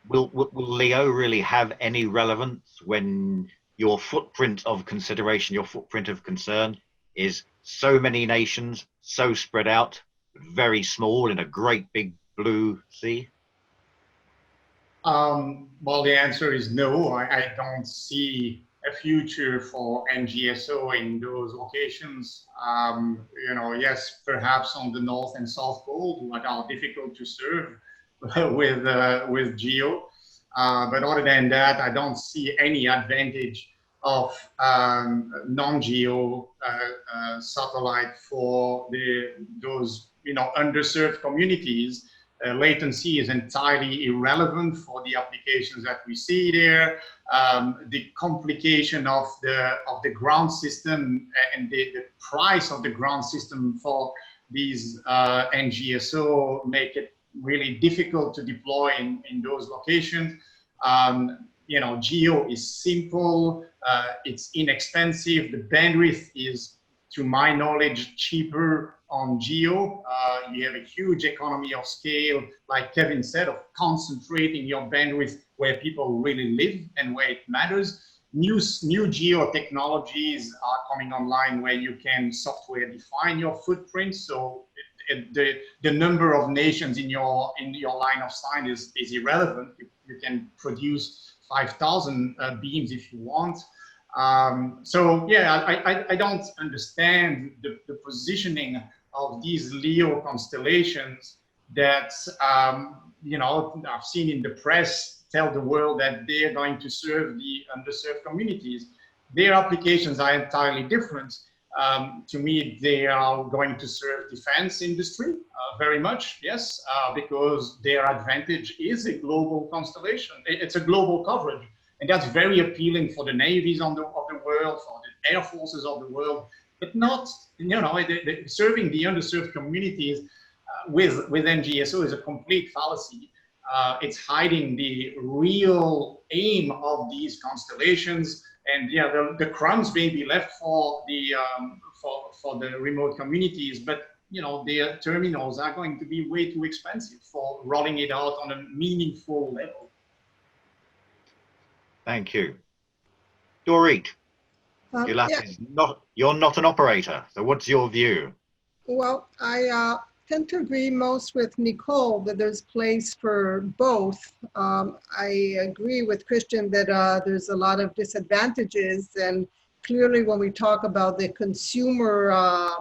Will LEO really have any relevance when your footprint of consideration, your footprint of concern is so many nations, so spread out, very small in a great big blue sea? Well, the answer is no. I don't see a future for NGSO in those locations. Yes, perhaps on the North and South Pole, that are difficult to serve with GEO, but other than that, I don't see any advantage of non-GEO satellite for those underserved communities. Latency is entirely irrelevant for the applications that we see there. The complication of the ground system and the price of the ground system for these NGSO make it really difficult to deploy in those locations. GEO is simple, it's inexpensive, the bandwidth is, to my knowledge, cheaper on GEO. You have a huge economy of scale, like Kevin said, of concentrating your bandwidth where people really live and where it matters. New GEO technologies are coming online where you can software define your footprint. So the number of nations in your line of sight is irrelevant. You can produce 5,000 beams if you want. So yeah, I don't understand the positioning of these LEO constellations that I've seen in the press tell the world that they're going to serve the underserved communities. Their applications are entirely different. To me, they are going to serve defense industry very much, yes, because their advantage is a global constellation. It's a global coverage, and that's very appealing for the navies of the world, for the air forces of the world, but not, serving the underserved communities. with NGSO is a complete fallacy. It's hiding the real aim of these constellations, and yeah, the crumbs may be left for the for the remote communities, but you know, their terminals are going to be way too expensive for rolling it out on a meaningful level. Thank you. Dorit, Yeah, you're not an operator, so what's your view? well, I tend to agree most with Nicole that there's place for both. I agree with Christian that there's a lot of disadvantages, and clearly when we talk about the consumer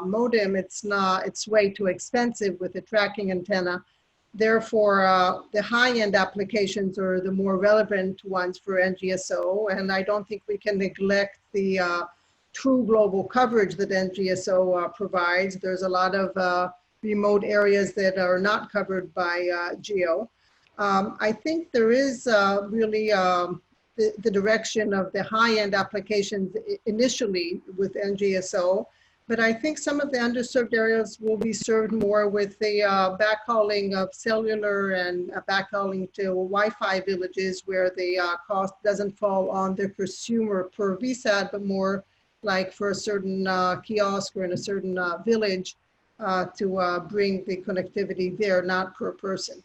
modem, it's way too expensive with the tracking antenna. Therefore, the high-end applications are the more relevant ones for NGSO, and I don't think we can neglect the true global coverage that NGSO provides. There's a lot of remote areas that are not covered by GEO. I think there is really the direction of the high-end applications initially with NGSO, but I think some of the underserved areas will be served more with the backhauling of cellular and backhauling to Wi-Fi villages, where the cost doesn't fall on the consumer per VSAT, but more like for a certain kiosk or in a certain village to bring the connectivity there, not per person.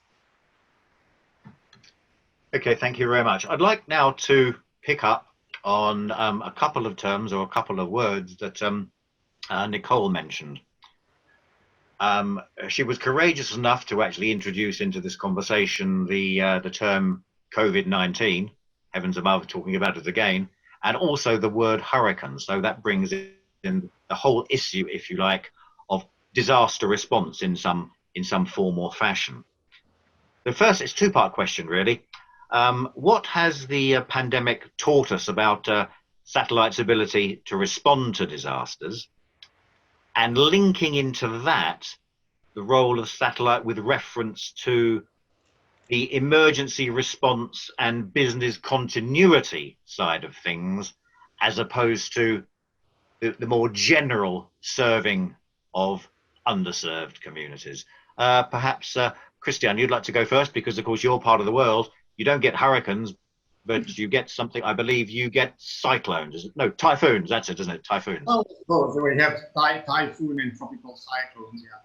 Okay, thank you very much. I'd like now to pick up on a couple of terms or a couple of words that Nicole mentioned. She was courageous enough to actually introduce into this conversation the term COVID-19, heavens above, talking about it again, and also the word hurricane. So that brings in the whole issue, if you like, of disaster response in some form or fashion. The first, it's a two-part question, really. What has the pandemic taught us about satellites' ability to respond to disasters? And linking into that, the role of satellite with reference to the emergency response and business continuity side of things, as opposed to the more general serving of underserved communities. Perhaps, Christian, you'd like to go first, because of course you're part of the world. You don't get hurricanes, but you get something, I believe you get cyclones. No, typhoons, that's it, isn't it? Typhoons. Oh, so we have typhoon and tropical cyclones, yeah.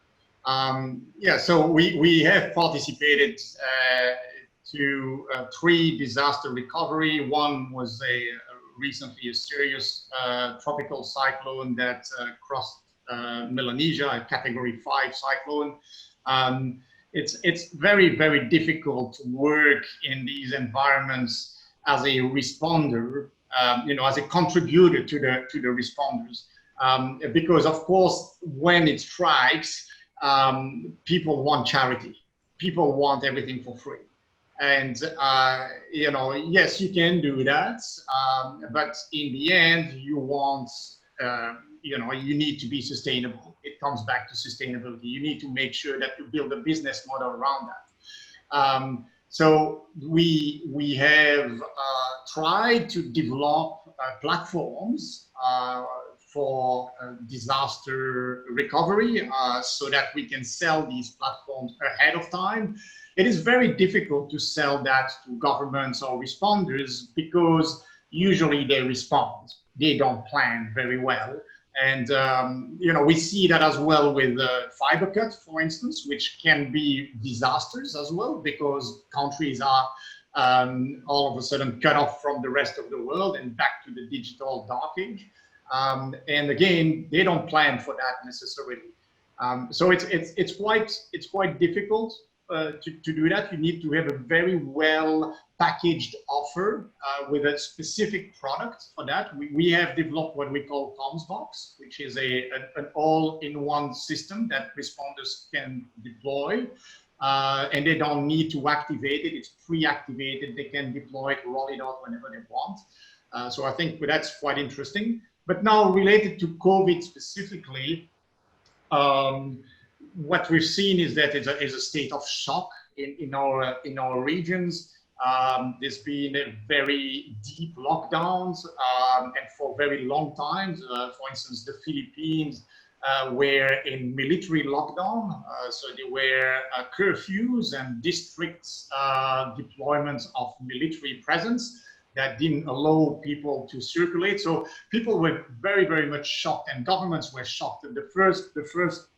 Yeah, so we have participated to 3 disaster recovery. One was recently a serious tropical cyclone that crossed Melanesia, a category 5 cyclone. It's very, very difficult to work in these environments as a responder, you know, as a contributor to the responders, because of course when it strikes, people want charity, people want everything for free, and you know, yes, you can do that, but in the end, you want, you know, you need to be sustainable. It comes back to sustainability. You need to make sure that you build a business model around that. So we have tried to develop platforms for disaster recovery so that we can sell these platforms ahead of time. It is very difficult to sell that to governments or responders because usually they respond. They don't plan very well. And, you know, we see that as well with fiber cut, for instance, which can be disasters as well, because countries are all of a sudden cut off from the rest of the world and back to the digital dark age. And again, they don't plan for that necessarily. So it's quite difficult to do that. You need to have a very well packaged offer with a specific product for that. We have developed what we call CommsBox, which is an all-in-one system that responders can deploy, and they don't need to activate it. It's pre-activated. They can deploy it, roll it out whenever they want. So I think that's quite interesting. But now related to COVID specifically, what we've seen is that it's a state of shock in our regions. There's been a very deep lockdowns and for very long times. For instance, the Philippines were in military lockdown. So there were curfews and districts deployments of military presence that didn't allow people to circulate. So people were very, very much shocked, and governments were shocked. And the first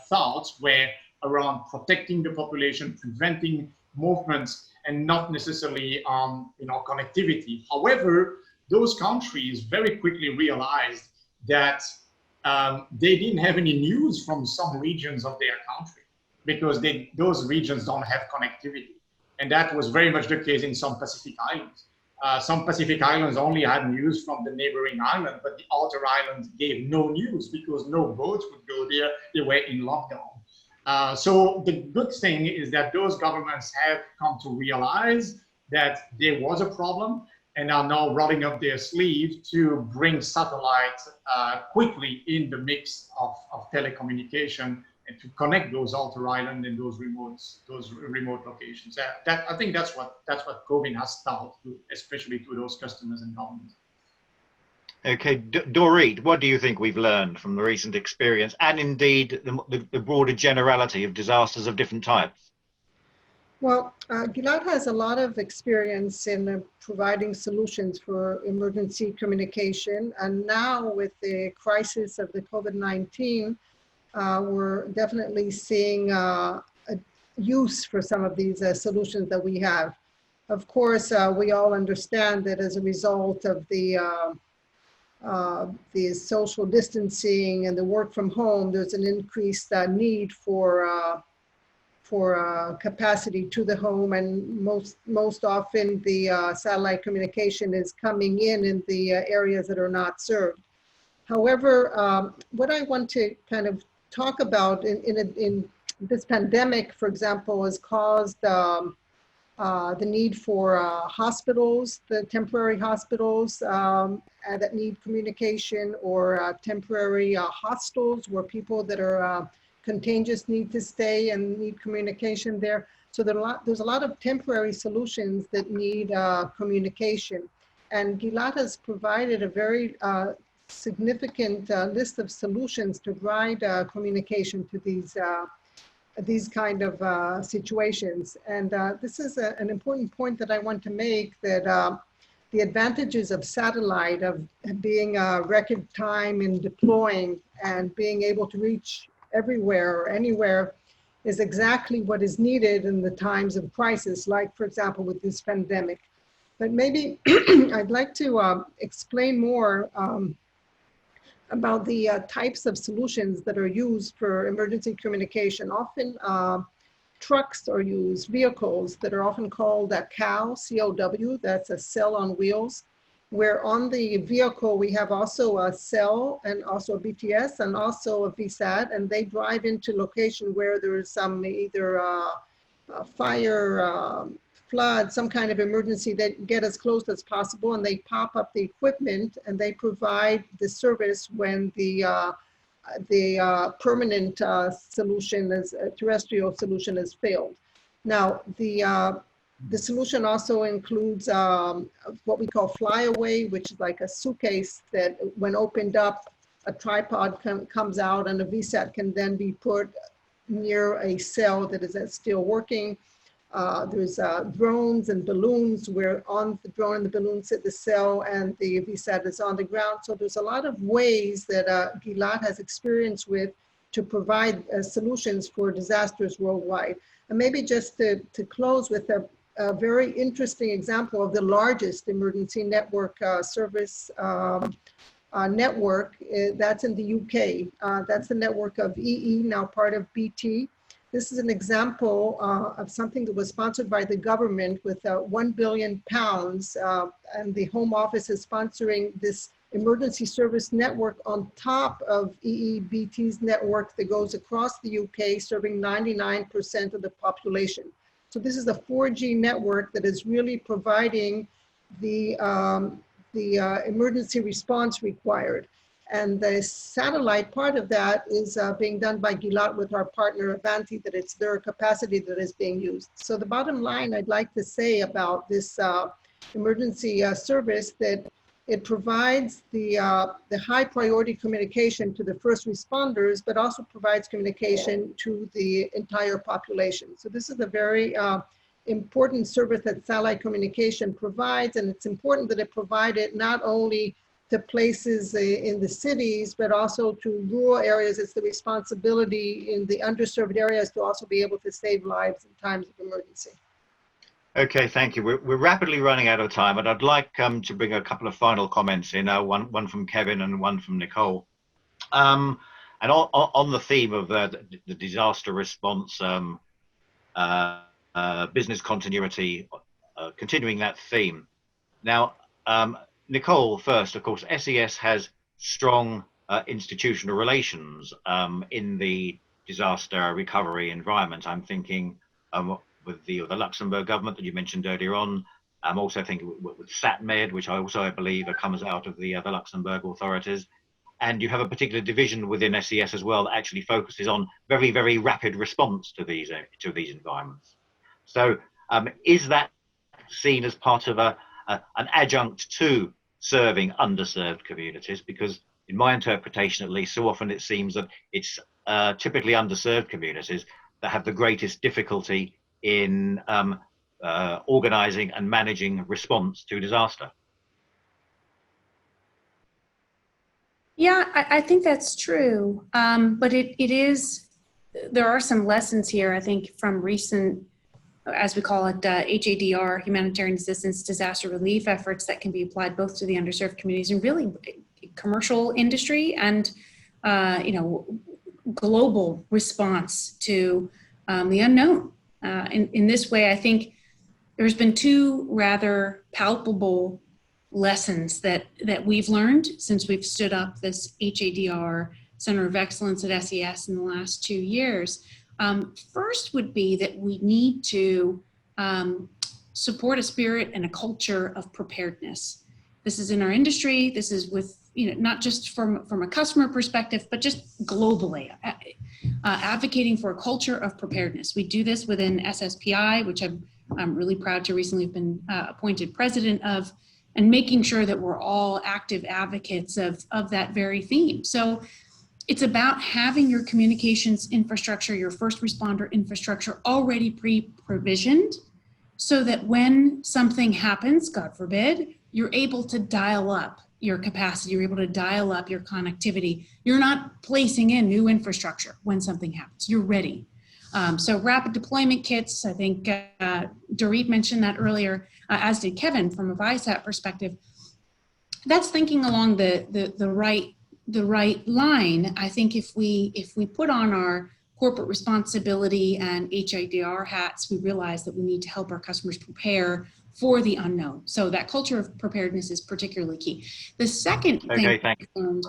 thoughts were around protecting the population, preventing movements, and not necessarily on connectivity. However, those countries very quickly realized that they didn't have any news from some regions of their country because those regions don't have connectivity. And that was very much the case in some Pacific islands. Some Pacific islands only had news from the neighboring island, but the outer islands gave no news because no boats would go there. They were in lockdown. So the good thing is that those governments have come to realize that there was a problem and are now rolling up their sleeves to bring satellite quickly in the mix of telecommunication and to connect those outer island and those remote locations. I think that's what COVID has taught, especially to those customers and governments. Okay, Dorit, what do you think we've learned from the recent experience, and indeed the broader generality of disasters of different types? Well, Gilad has a lot of experience in providing solutions for emergency communication. And now with the crisis of the COVID-19, we're definitely seeing a use for some of these solutions that we have. Of course, we all understand that as a result of the social distancing and the work from home, there's an increased need for capacity to the home, and most often the satellite communication is coming in the areas that are not served. However, what I want to kind of talk about in this pandemic, for example, has caused the need for hospitals, the temporary hospitals that need communication, or temporary hostels where people that are contagious need to stay and need communication there. So there's a lot of temporary solutions that need communication. And Gilad has provided a very significant list of solutions to provide communication to these kind of situations. And this is an important point that I want to make, that the advantages of satellite, of being record time in deploying and being able to reach everywhere or anywhere, is exactly what is needed in the times of crisis, like, for example, with this pandemic. But maybe I'd like to explain more about the types of solutions that are used for emergency communication. Often trucks are used, vehicles that are often called a COW, C-O-W, that's a cell on wheels, where on the vehicle we have also a cell and also a BTS and also a VSAT, and they drive into location where there is some either fire, flood, some kind of emergency. They get as close as possible and they pop up the equipment and they provide the service when the permanent solution, is terrestrial solution, has failed. Now, the solution also includes what we call flyaway, which is like a suitcase that when opened up, a tripod comes out and a VSAT can then be put near a cell that is still working. There's drones and balloons where on the drone and the balloon sit the cell and the VSAT is on the ground. So there's a lot of ways that Gilad has experience with to provide solutions for disasters worldwide. And maybe just to close with a very interesting example of the largest emergency network service network, that's in the UK. That's the network of EE, now part of BT. This is an example of something that was sponsored by the government with £1 billion, and the Home Office is sponsoring this emergency service network on top of EEBT's network that goes across the UK, serving 99% of the population. So this is a 4G network that is really providing the emergency response required. And the satellite part of that is being done by Gilad with our partner Avanti, that it's their capacity that is being used. So the bottom line I'd like to say about this emergency service, that It provides the high priority communication to the first responders, but also provides communication to the entire population. So this is a very important service that satellite communication provides, and it's important that it provide it not only to places in the cities, but also to rural areas. It's the responsibility in the underserved areas to also be able to save lives in times of emergency. Okay, thank you. We're rapidly running out of time, and I'd like to bring a couple of final comments in, one from Kevin and one from Nicole. And on the theme of the disaster response, business continuity, continuing that theme. Now, Nicole, first, of course, SES has strong institutional relations in the disaster recovery environment. I'm thinking with the Luxembourg government that you mentioned earlier on. I'm also thinking with SatMed, which I believe comes out of the Luxembourg authorities. And you have a particular division within SES as well that actually focuses on very, very rapid response to these environments. So is that seen as part of an adjunct to serving underserved communities? Because in my interpretation, at least, so often it seems that it's typically underserved communities that have the greatest difficulty in organizing and managing response to disaster. Yeah, I think that's true. But there are some lessons here, I think, from recent, as we call it, HADR, humanitarian assistance, disaster relief efforts that can be applied both to the underserved communities and really commercial industry and, global response to the unknown. In this way, I think there's been two rather palpable lessons that we've learned since we've stood up this HADR Center of Excellence at SES in the last 2 years. First would be that we need to support a spirit and a culture of preparedness. This is in our industry. This is with, not just from a customer perspective, but just globally, advocating for a culture of preparedness. We do this within SSPI, which I'm really proud to recently have been appointed president of, and making sure that we're all active advocates of that very theme. So it's about having your communications infrastructure, your first responder infrastructure already pre-provisioned so that when something happens, God forbid, you're able to dial up your capacity, you're able to dial up your connectivity. You're not placing in new infrastructure when something happens, you're ready. So rapid deployment kits, I think Dorit mentioned that earlier, as did Kevin from a VISAT perspective. That's thinking along the right line. I think if we put on our corporate responsibility and HADR hats, we realize that we need to help our customers prepare for the unknown. So that culture of preparedness is particularly key. The second thing we learned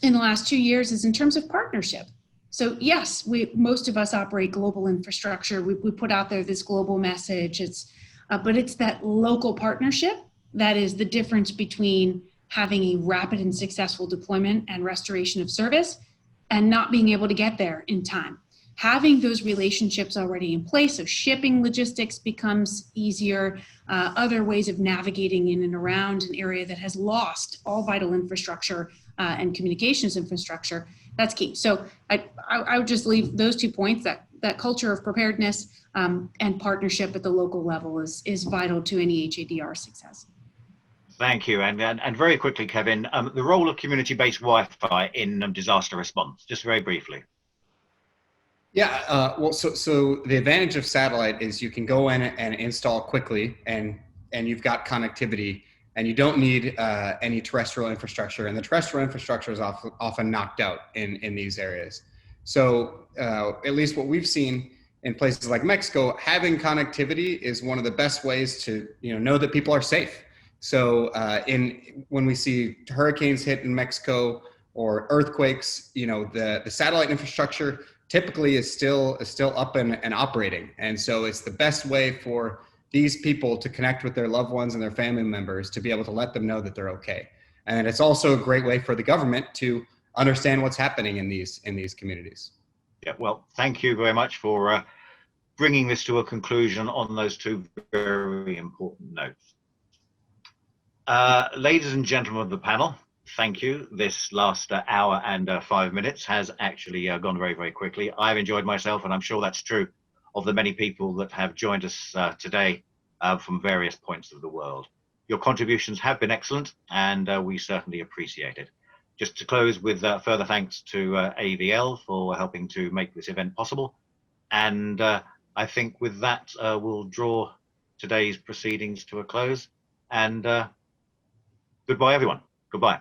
in the last 2 years is in terms of partnership. So yes, most of us operate global infrastructure. We put out there this global message. But it's that local partnership that is the difference between having a rapid and successful deployment and restoration of service and not being able to get there in time. Having those relationships already in place, so shipping logistics becomes easier, other ways of navigating in and around an area that has lost all vital infrastructure and communications infrastructure, that's key. So I would just leave those 2 points, that culture of preparedness and partnership at the local level is vital to any HADR success. Thank you. And very quickly, Kevin, the role of community-based Wi-Fi in disaster response, just very briefly. Yeah, well, so the advantage of satellite is you can go in and install quickly and you've got connectivity and you don't need any terrestrial infrastructure, and the terrestrial infrastructure is often knocked out in these areas. So at least what we've seen in places like Mexico, having connectivity is one of the best ways to know that people are safe. So when we see hurricanes hit in Mexico or earthquakes, the satellite infrastructure typically is still up and operating. And so it's the best way for these people to connect with their loved ones and their family members to be able to let them know that they're okay. And it's also a great way for the government to understand what's happening in these communities. Yeah, well, thank you very much for bringing this to a conclusion on those 2 very important notes. Ladies and gentlemen of the panel, thank you. This last hour and 5 minutes has actually gone very, very quickly. I've enjoyed myself, and I'm sure that's true of the many people that have joined us today from various points of the world. Your contributions have been excellent, and we certainly appreciate it. Just to close with further thanks to AVL for helping to make this event possible. And I think with that, we'll draw today's proceedings to a close. And goodbye, everyone. Goodbye.